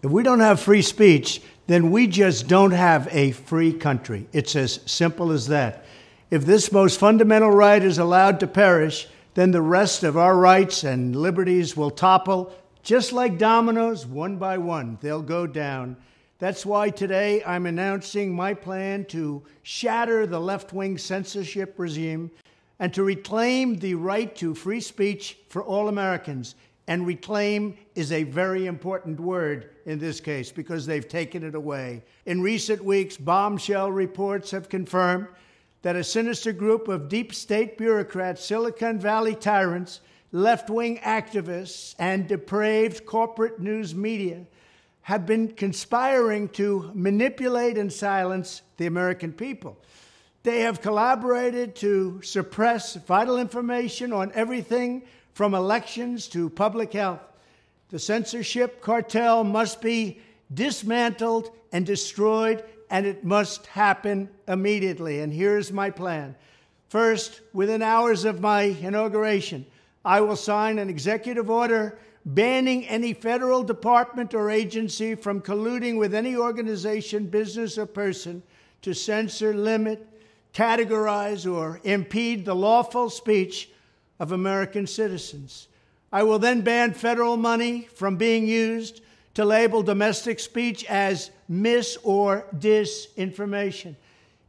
If we don't have free speech, then we just don't have a free country. It's as simple as that. If this most fundamental right is allowed to perish, then the rest of our rights and liberties will topple, just like dominoes, one by one. They'll go down. That's why today I'm announcing my plan to shatter the left-wing censorship regime and to reclaim the right to free speech for all Americans. And reclaim is a very important word in this case because they've taken it away. In recent weeks, bombshell reports have confirmed that a sinister group of deep state bureaucrats, Silicon Valley tyrants, left-wing activists, and depraved corporate news media have been conspiring to manipulate and silence the American people. They have collaborated to suppress vital information on everything from elections to public health. The censorship cartel must be dismantled and destroyed, and it must happen immediately. And here's my plan. First, within hours of my inauguration, I will sign an executive order banning any federal department or agency from colluding with any organization, business, or person to censor, limit, categorize, or impede the lawful speech of American citizens. I will then ban federal money from being used to label domestic speech as mis- or disinformation.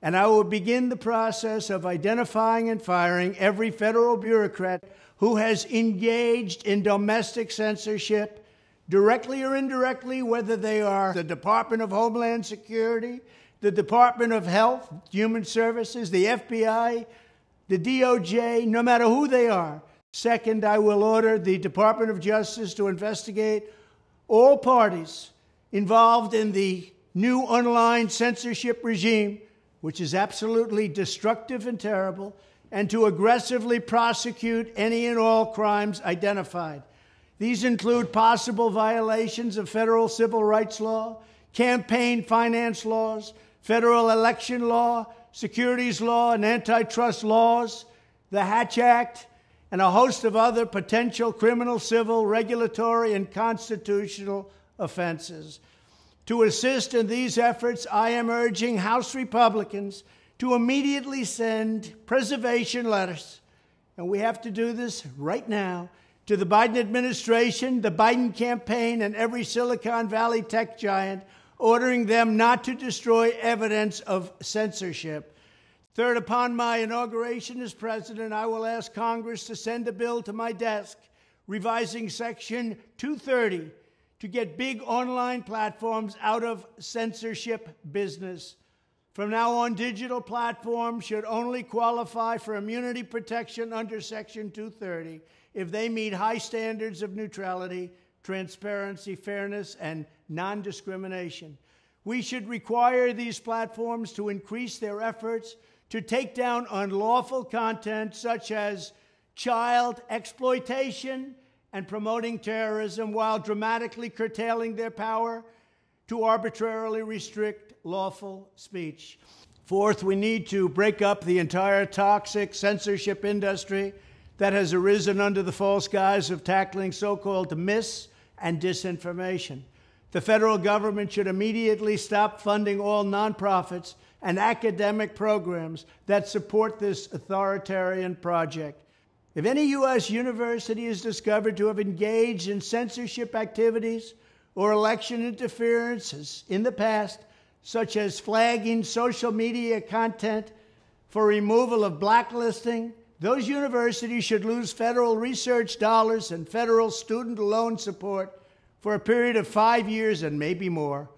And I will begin the process of identifying and firing every federal bureaucrat who has engaged in domestic censorship, directly or indirectly, whether they are the Department of Homeland Security, the Department of Health, Human Services, the FBI, the DOJ, no matter who they are. Second, I will order the Department of Justice to investigate all parties involved in the new online censorship regime, which is absolutely destructive and terrible, and to aggressively prosecute any and all crimes identified. These include possible violations of federal civil rights law, campaign finance laws, federal election law, securities law, and antitrust laws, the Hatch Act, and a host of other potential criminal, civil, regulatory, and constitutional offenses. To assist in these efforts, I am urging House Republicans to immediately send preservation letters, and we have to do this right now, to the Biden administration, the Biden campaign, and every Silicon Valley tech giant, ordering them not to destroy evidence of censorship. Third, upon my inauguration as president, I will ask Congress to send a bill to my desk revising Section 230 to get big online platforms out of censorship business. From now on, digital platforms should only qualify for immunity protection under Section 230 if they meet high standards of neutrality, transparency, fairness, and non-discrimination. We should require these platforms to increase their efforts to take down unlawful content such as child exploitation and promoting terrorism, while dramatically curtailing their power to arbitrarily restrict lawful speech. Fourth, we need to break up the entire toxic censorship industry that has arisen under the false guise of tackling so-called mis- and disinformation. The federal government should immediately stop funding all nonprofits and academic programs that support this authoritarian project. If any U.S. university is discovered to have engaged in censorship activities or election interferences in the past, such as flagging social media content for removal of blacklisting, those universities should lose federal research dollars and federal student loan support for a period of 5 years and maybe more.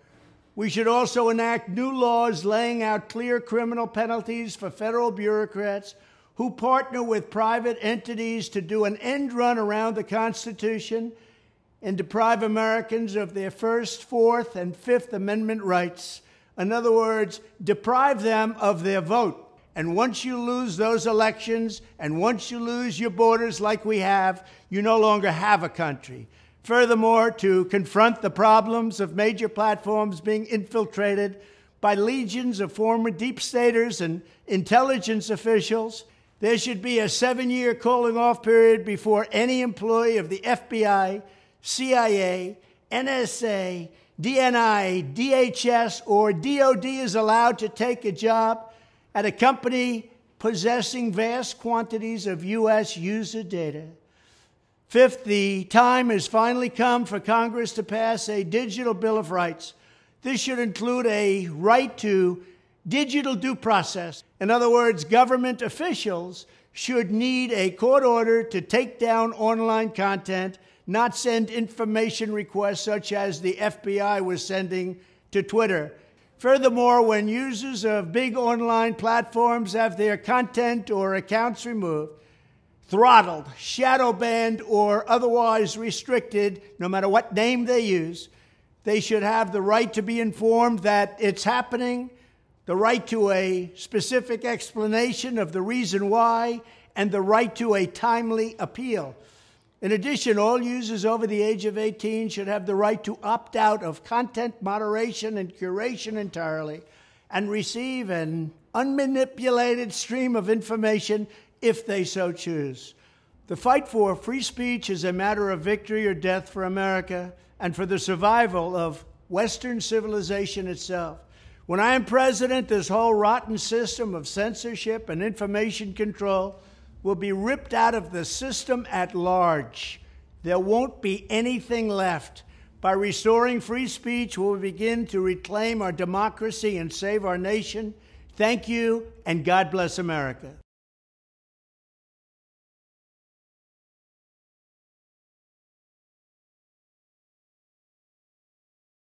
We should also enact new laws laying out clear criminal penalties for federal bureaucrats who partner with private entities to do an end run around the Constitution and deprive Americans of their First, Fourth, and Fifth Amendment rights. In other words, deprive them of their vote. And once you lose those elections, and once you lose your borders like we have, you no longer have a country. Furthermore, to confront the problems of major platforms being infiltrated by legions of former deep staters and intelligence officials, there should be a 7-year cooling-off period before any employee of the FBI, CIA, NSA, DNI, DHS, or DOD is allowed to take a job at a company possessing vast quantities of U.S. user data. Fifth, the time has finally come for Congress to pass a digital Bill of Rights. This should include a right to digital due process. In other words, government officials should need a court order to take down online content, not send information requests such as the FBI was sending to Twitter. Furthermore, when users of big online platforms have their content or accounts removed, throttled, shadow banned, or otherwise restricted, no matter what name they use, they should have the right to be informed that it's happening, the right to a specific explanation of the reason why, and the right to a timely appeal. In addition, all users over the age of 18 should have the right to opt out of content moderation and curation entirely and receive an unmanipulated stream of information if they so choose. The fight for free speech is a matter of victory or death for America and for the survival of Western civilization itself. When I am president, this whole rotten system of censorship and information control will be ripped out of the system at large. There won't be anything left. By restoring free speech, we'll begin to reclaim our democracy and save our nation. Thank you, and God bless America.